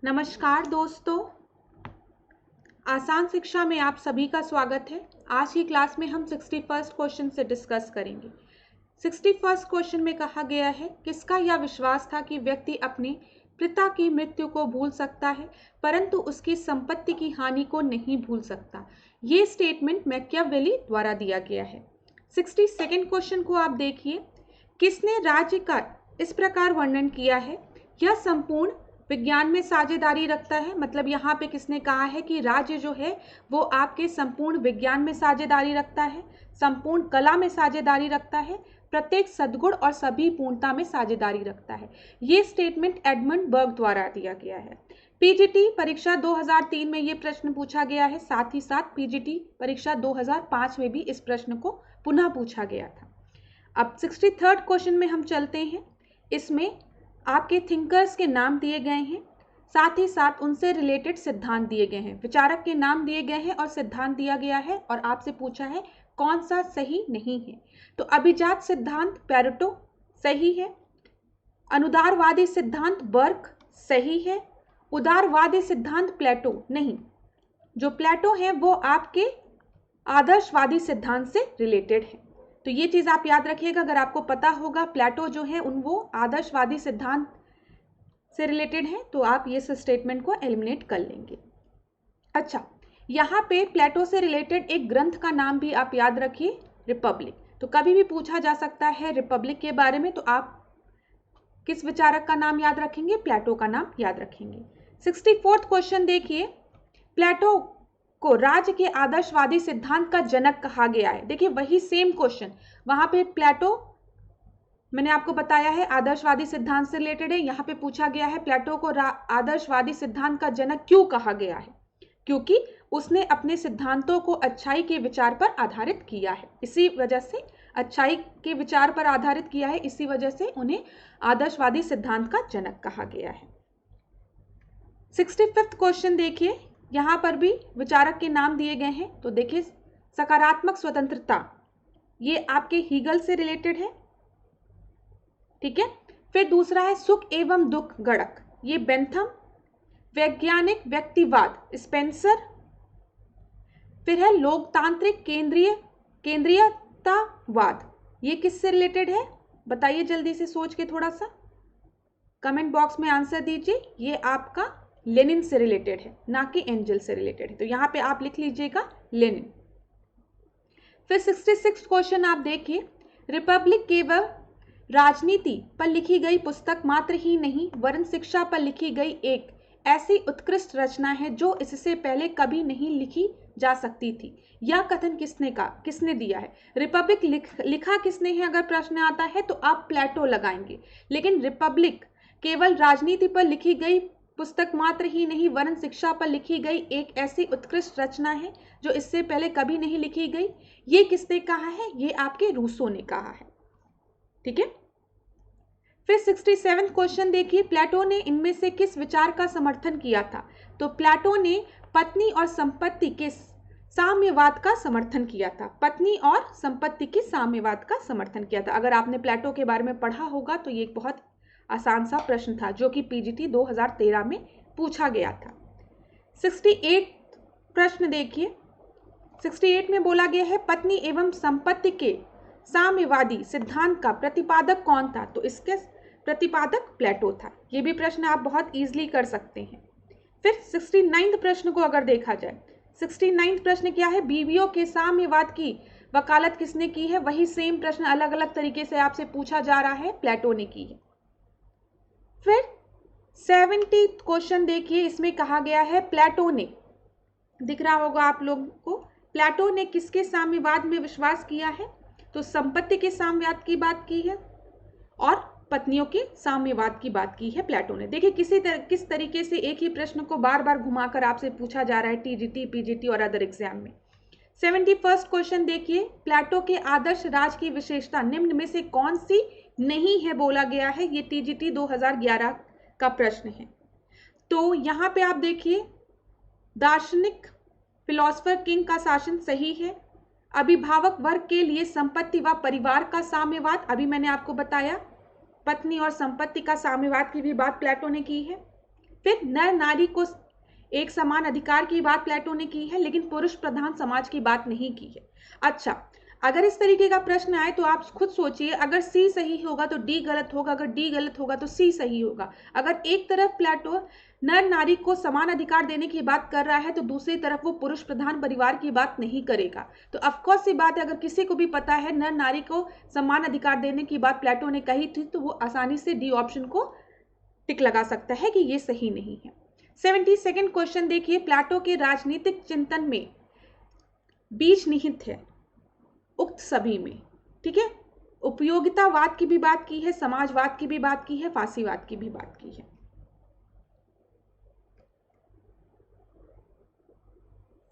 नमस्कार दोस्तों, आसान शिक्षा में आप सभी का स्वागत है। आज की क्लास में हम 61st क्वेश्चन से डिस्कस करेंगे। 61st क्वेश्चन में कहा गया है, किसका यह विश्वास था कि व्यक्ति अपने पिता की मृत्यु को भूल सकता है परंतु उसकी संपत्ति की हानि को नहीं भूल सकता। ये स्टेटमेंट मैकियावेली द्वारा दिया गया है। 62nd क्वेश्चन को आप देखिए, किसने राज्य का इस प्रकार वर्णन किया है, यह संपूर्ण विज्ञान में साझेदारी रखता है। मतलब यहाँ पे किसने कहा है कि राज्य जो है वो आपके संपूर्ण विज्ञान में साझेदारी रखता है, संपूर्ण कला में साझेदारी रखता है, प्रत्येक सद्गुण और सभी पूर्णता में साझेदारी रखता है। ये स्टेटमेंट एडमंड बर्ग द्वारा दिया गया है। पीजीटी परीक्षा 2003 में ये प्रश्न पूछा गया है, साथ ही साथ पीजीटी परीक्षा 2005 में भी इस प्रश्न को पुनः पूछा गया था। अब 63rd क्वेश्चन में हम चलते हैं। इसमें आपके थिंकर्स के नाम दिए गए हैं, साथ ही साथ उनसे रिलेटेड सिद्धांत दिए गए हैं, विचारक के नाम दिए गए हैं और सिद्धांत दिया गया है और आपसे पूछा है कौन सा सही नहीं है। तो अभिजात सिद्धांत पेरेटो सही है, अनुदारवादी सिद्धांत बर्ग सही है, उदारवादी सिद्धांत प्लेटो नहीं। जो प्लेटो है वो आपके आदर्शवादी सिद्धांत से रिलेटेड है। तो ये चीज आप याद रखिएगा, अगर आपको पता होगा प्लेटो जो है वो आदर्शवादी सिद्धांत से रिलेटेड है तो आप ये स्टेटमेंट को एलिमिनेट कर लेंगे। अच्छा, यहाँ पे प्लेटो से रिलेटेड एक ग्रंथ का नाम भी आप याद रखिए, रिपब्लिक। तो कभी भी पूछा जा सकता है रिपब्लिक के बारे में, तो आप किस विचारक का नाम याद रखेंगे? प्लेटो का नाम याद रखेंगे। 64th क्वेश्चन देखिए, प्लेटो को राज्य के आदर्शवादी सिद्धांत का जनक कहा गया है। देखिए वही सेम क्वेश्चन, वहां पे प्लेटो मैंने आपको बताया है आदर्शवादी सिद्धांत से रिलेटेड है, यहाँ पे पूछा गया है प्लेटो को आदर्शवादी सिद्धांत का जनक क्यों कहा गया है? क्योंकि उसने अपने सिद्धांतों को अच्छाई के विचार पर आधारित किया है, इसी वजह से अच्छाई के विचार पर आधारित किया है, इसी वजह से उन्हें आदर्शवादी सिद्धांत का जनक कहा गया है। 65th क्वेश्चन देखिए, यहां पर भी विचारक के नाम दिए गए हैं। तो देखिए, सकारात्मक स्वतंत्रता ये आपके हीगल से रिलेटेड है, ठीक है। फिर दूसरा है सुख एवं दुख गणक, ये बेंथम। वैज्ञानिक व्यक्तिवाद स्पेंसर। फिर है लोकतांत्रिक केंद्रीयतावाद, ये किससे रिलेटेड है? बताइए जल्दी से सोच के, थोड़ा सा कमेंट बॉक्स में आंसर दीजिए। ये आपका लेनिन से रिलेटेड है, ना कि एंजल से रिलेटेड है, तो यहां पे आप लिख लीजिएगा लेनिन। फिर 66 क्वेश्चन आप देखिए, रिपब्लिक केवल राजनीति पर लिखी गई पुस्तक मात्र ही नहीं वरन शिक्षा पर लिखी गई एक ऐसी उत्कृष्ट रचना है जो इससे पहले कभी नहीं लिखी जा सकती थी। यह कथन किसने दिया है? रिपब्लिक लिखा किसने है? अगर प्रश्न आता है तो आप प्लेटो लगाएंगे, लेकिन रिपब्लिक केवल राजनीति पर लिखी गई पुस्तक मात्र ही नहीं वरन शिक्षा पर लिखी गई एक ऐसी उत्कृष्ट रचना है जो इससे पहले कभी नहीं लिखी गई, ये किसने कहा है? ये आपके रूसो ने कहा है, ठीक है। फिर 67 क्वेश्चन देखिए, प्लेटो ने इनमें से किस विचार का समर्थन किया था? तो प्लेटो ने पत्नी और संपत्ति के साम्यवाद का समर्थन किया था, पत्नी और संपत्ति के साम्यवाद का समर्थन किया था। अगर आपने प्लेटो के बारे में पढ़ा होगा तो ये एक बहुत आसान सा प्रश्न था जो कि पीजीटी 2013 में पूछा गया था। 68 प्रश्न देखिए, 68 में बोला गया है पत्नी एवं संपत्ति के साम्यवादी सिद्धांत का प्रतिपादक कौन था? तो इसके प्रतिपादक प्लेटो था। ये भी प्रश्न आप बहुत इजीली कर सकते हैं। फिर 69 प्रश्न को अगर देखा जाए, 69 प्रश्न क्या है? बीवियों के साम्यवाद की वकालत किसने की है? वही सेम प्रश्न अलग अलग तरीके से आपसे पूछा जा रहा है, प्लेटो ने की है। फिर 70 क्वेश्चन देखिए, इसमें कहा गया है प्लेटो ने, दिख रहा होगा आप लोगों को, प्लेटो ने किसके साम्यवाद में विश्वास किया है? तो संपत्ति के साम्यवाद की बात की है और पत्नियों के साम्यवाद की बात की है प्लेटो ने। देखिए किस तरीके से एक ही प्रश्न को बार बार घुमाकर आपसे पूछा जा रहा है टीजीटी, पीजीटी और अदर एग्जाम में। 71st क्वेश्चन देखिए, प्लेटो के आदर्श राज की विशेषता निम्न में से कौन सी नहीं है बोला गया है? ये टीजीटी 2011 का प्रश्न है। तो यहाँ पे आप देखिए, दार्शनिक फिलोसफर किंग का शासन सही है, अभिभावक वर्ग के लिए संपत्ति व परिवार का साम्यवाद, अभी मैंने आपको बताया, पत्नी और संपत्ति का साम्यवाद की भी बात प्लेटो ने की है। फिर नर नारी को एक समान अधिकार की बात प्लेटो ने की है, लेकिन पुरुष प्रधान समाज की बात नहीं की है। अच्छा, अगर इस तरीके का प्रश्न आए तो आप खुद सोचिए, अगर सी सही होगा तो डी गलत होगा, अगर डी गलत होगा तो सी सही होगा। अगर एक तरफ प्लेटो नर नारी को समान अधिकार देने की बात कर रहा है तो दूसरी तरफ वो पुरुष प्रधान परिवार की बात नहीं करेगा। तो ऑफकोर्स ये बात है, अगर किसी को भी पता है नर नारी को समान अधिकार देने की बात प्लेटो ने कही थी तो वो आसानी से डी ऑप्शन को टिक लगा सकता है कि ये सही नहीं है। 72वां क्वेश्चन देखिए, प्लेटो के राजनीतिक चिंतन में बीज निहित है उक्त सभी में, ठीक है। उपयोगितावाद की भी बात की है, समाजवाद की भी बात की है, फांसीवाद की भी बात की है।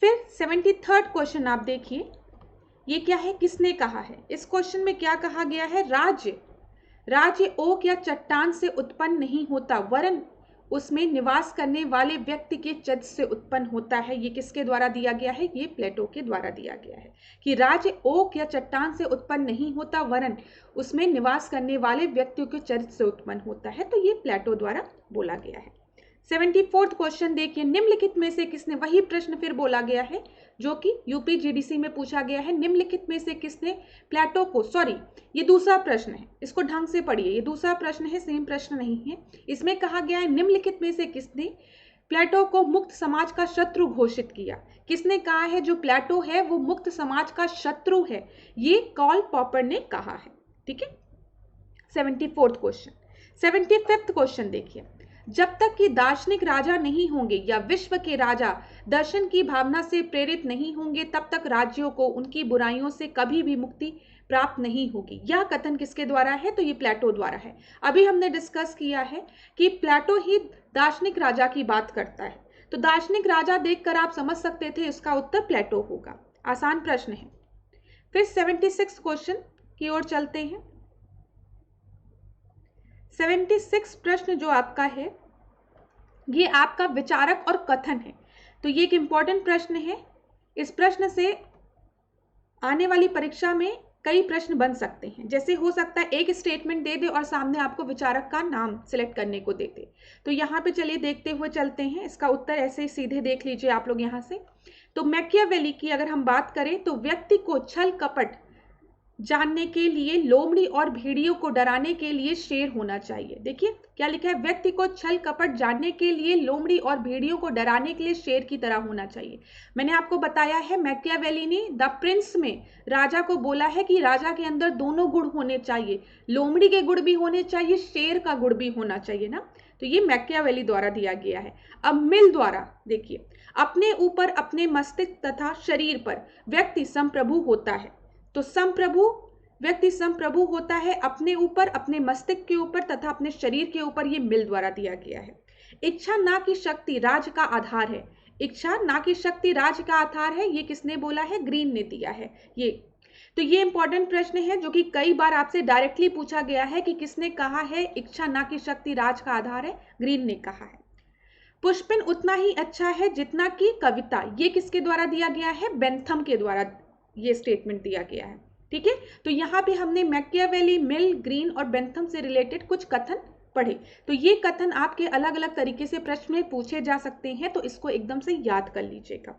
फिर 73वां क्वेश्चन आप देखिए, ये क्या है, किसने कहा है। इस क्वेश्चन में क्या कहा गया है, राज्य ओक या चट्टान से उत्पन्न नहीं होता वरन उसमें निवास करने वाले व्यक्ति के चरित्र से उत्पन्न होता है। ये किसके द्वारा दिया गया है, ये प्लेटो के द्वारा दिया गया है कि राज्य ओक या चट्टान से उत्पन्न नहीं होता वरन उसमें निवास करने वाले व्यक्तियों के चरित्र से उत्पन्न होता है। तो ये प्लेटो द्वारा बोला गया है। 74वां क्वेश्चन देखिए, निम्नलिखित में से किसने, वही प्रश्न फिर बोला गया है जो कि यूपीजीडीसी में पूछा गया है। निम्नलिखित में से किसने प्लेटो को, सॉरी ये दूसरा प्रश्न है, इसको ढंग से पढ़िए, ये दूसरा प्रश्न है, सेम प्रश्न नहीं है। इसमें कहा गया है निम्नलिखित में से किसने प्लेटो को मुक्त समाज का शत्रु घोषित किया। किसने कहा है जो प्लेटो है वो मुक्त समाज का शत्रु है, ये कार्ल पॉपर ने कहा है, ठीक है। 74वां क्वेश्चन। 75वां क्वेश्चन देखिए, जब तक कि दार्शनिक राजा नहीं होंगे या विश्व के राजा दर्शन की भावना से प्रेरित नहीं होंगे तब तक राज्यों को उनकी बुराइयों से कभी भी मुक्ति प्राप्त नहीं होगी। यह कथन किसके द्वारा है, तो ये प्लेटो द्वारा है। अभी हमने डिस्कस किया है कि प्लेटो ही दार्शनिक राजा की बात करता है, तो दार्शनिक राजा देखकर आप समझ सकते थे इसका उत्तर प्लेटो होगा। आसान प्रश्न है। फिर 76 क्वेश्चन की ओर चलते हैं। 76 प्रश्न जो आपका है ये आपका विचारक और कथन है, तो ये एक इंपॉर्टेंट प्रश्न है। इस प्रश्न से आने वाली परीक्षा में कई प्रश्न बन सकते हैं। जैसे हो सकता है एक स्टेटमेंट दे दे और सामने आपको विचारक का नाम सिलेक्ट करने को दे दे। तो यहाँ पे चलिए देखते हुए चलते हैं। इसका उत्तर ऐसे ही सीधे देख लीजिए आप लोग यहाँ से। तो मैकियावेली की अगर हम बात करें तो व्यक्ति को छल कपट जानने के लिए लोमड़ी और भेड़ियों को डराने के लिए शेर होना चाहिए। देखिए क्या लिखा है, व्यक्ति को छल कपट जानने के लिए लोमड़ी और भेड़ियों को डराने के लिए शेर की तरह होना चाहिए। मैंने आपको बताया है मैकियावेली ने द प्रिंस में राजा को बोला है कि राजा के अंदर दोनों गुण होने चाहिए, लोमड़ी के गुण भी होने चाहिए, शेर का गुण भी होना चाहिए ना। तो ये मैकियावेली द्वारा दिया गया है। अब मिल द्वारा देखिए, अपने ऊपर, अपने मस्तिष्क तथा शरीर पर व्यक्ति संप्रभु होता है। तो संप्रभु, व्यक्ति संप्रभु होता है अपने ऊपर, अपने मस्तिष्क के ऊपर तथा अपने शरीर के ऊपर, ये मिल द्वारा दिया गया है। इच्छा ना कि शक्ति राज्य का आधार है, इच्छा ना कि शक्ति राज्य का आधार है, ये किसने बोला है, ग्रीन ने दिया है ये। तो ये इंपॉर्टेंट प्रश्न है जो कि कई बार आपसे डायरेक्टली पूछा गया है कि किसने कहा है इच्छा ना कि शक्ति राज्य का आधार है, ग्रीन ने कहा है। पुष्पिन उतना ही अच्छा है जितना कि कविता, ये किसके द्वारा दिया गया है, बेंथम के द्वारा ये स्टेटमेंट दिया गया है, ठीक है। तो यहाँ पे हमने मैकियावेली, मिल, ग्रीन और बेंथम से रिलेटेड कुछ कथन पढ़े। तो ये कथन आपके अलग अलग तरीके से प्रश्न में पूछे जा सकते हैं, तो इसको एकदम से याद कर लीजिएगा।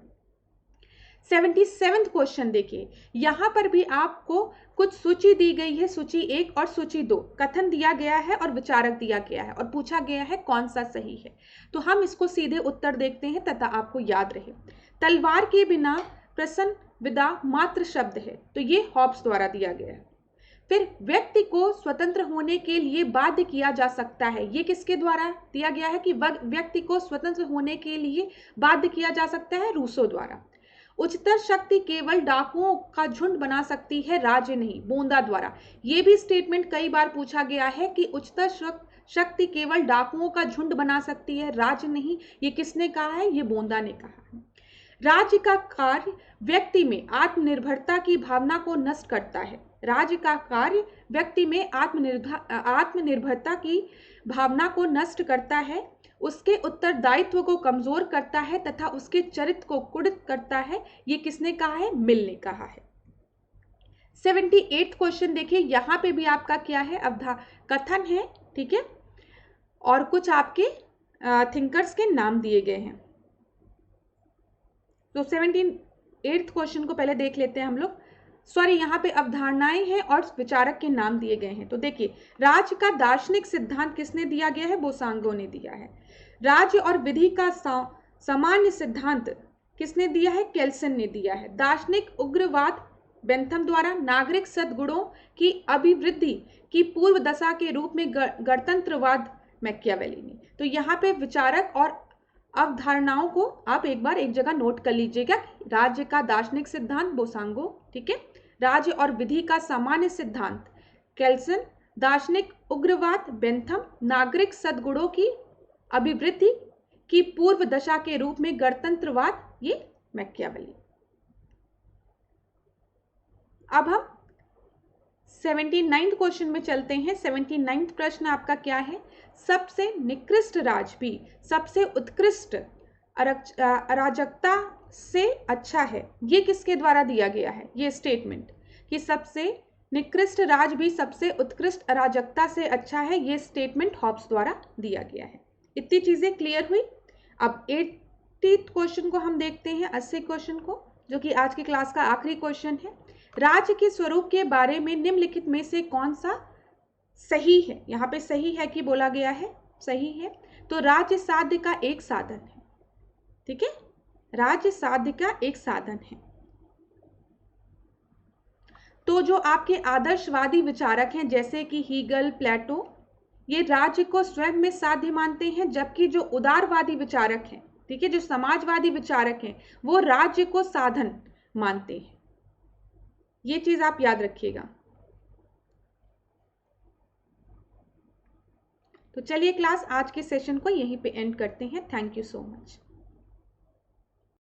77वां क्वेश्चन देखिए, यहाँ पर भी आपको कुछ सूची दी गई है, सूची 1 और सूची 2, कथन दिया गया है और विचारक दिया गया है और पूछा गया है कौन सा सही है। तो हम इसको सीधे उत्तर देखते हैं तथा आपको याद रहे। तलवार के बिना प्रसन्न विदा मात्र शब्द है, तो ये हॉब्स द्वारा दिया गया है। फिर व्यक्ति को स्वतंत्र होने के लिए बाध्य किया जा सकता है, ये किसके द्वारा दिया गया है कि व्यक्ति को स्वतंत्र होने के लिए बाध्य किया जा सकता है, रूसो द्वारा। उच्चतर शक्ति केवल डाकुओं का झुंड बना सकती है, राज्य नहीं, बोंदा द्वारा। ये भी स्टेटमेंट कई बार पूछा गया है कि उच्चतर शक्ति केवल डाकुओं का झुंड बना सकती है, राज्य नहीं, ये किसने कहा है, ये बोंदा ने कहा है। राज्य का कार्य व्यक्ति में आत्मनिर्भरता की भावना को नष्ट करता है, राज्य का कार्य व्यक्ति में आत्मनिर्भरता की भावना को नष्ट करता है, उसके उत्तरदायित्व को कमजोर करता है तथा उसके चरित्र को कुढ़ित करता है, ये किसने कहा है, मिल ने कहा है। 78वां क्वेश्चन देखिए, यहाँ पे भी आपका क्या है, कथन है, ठीक है, और कुछ आपके थिंकर्स के नाम दिए गए हैं। तो 8th क्वेश्चन को पहले देख लेते हैं हम लोग। सॉरी, यहाँ पे अवधारणाएं हैं और विचारक के नाम दिए गए हैं। तो देखिए, राज्य का दार्शनिक सिद्धांत किसने दिया गया है? बोसांगो ने दिया है। राज्य और विधि का सामान्य सिद्धांत किसने दिया है? केल्सन ने दिया है। दार्शनिक उग्रवाद बेंथम द्वारा। नागरिक सद्गुणों की अभिवृद्धि की पूर्व दशा के रूप में गणतंत्रवाद मैकियावेली ने। तो यहाँ पे विचारक और अवधारणाओं को आप एक बार एक जगह नोट कर लीजिएगा। राज्य का दार्शनिक सिद्धांत बोसांगो, ठीक है। राज्य और विधि का सामान्य सिद्धांत केल्सन। दार्शनिक उग्रवाद बेंथम। नागरिक सद्गुणों की अभिवृद्धि की पूर्व दशा के रूप में गणतंत्रवाद, ये मैकियावेली। अब हम 79th क्वेश्चन में चलते हैं। 79th प्रश्न आपका क्या है? सबसे निकृष्ट राज भी सबसे उत्कृष्ट अराजकता से अच्छा है, ये किसके द्वारा दिया गया है? ये स्टेटमेंट कि सबसे निकृष्ट राज भी सबसे उत्कृष्ट अराजकता से अच्छा है, ये स्टेटमेंट हॉब्स द्वारा दिया गया है। इतनी चीजें क्लियर हुई। अब 80th क्वेश्चन को हम देखते हैं, 80 क्वेश्चन को, जो कि आज की क्लास का आखिरी क्वेश्चन है। राज्य के स्वरूप के बारे में निम्नलिखित में से कौन सा सही है? यहाँ पे सही है कि बोला गया है? सही है। तो राज्य साध्य का एक साधन है, ठीक है। राज्य साध्य का एक साधन है। तो जो आपके आदर्शवादी विचारक हैं जैसे कि हीगल, प्लेटो, ये राज्य को स्वयं में साध्य मानते हैं, जबकि जो उदारवादी विचारक हैं, ठीक है, जो समाजवादी विचारक हैं, वो राज्य को साधन मानते हैं। ये चीज आप याद रखिएगा। तो चलिए क्लास, आज के सेशन को यहीं पे एंड करते हैं। Thank you so much.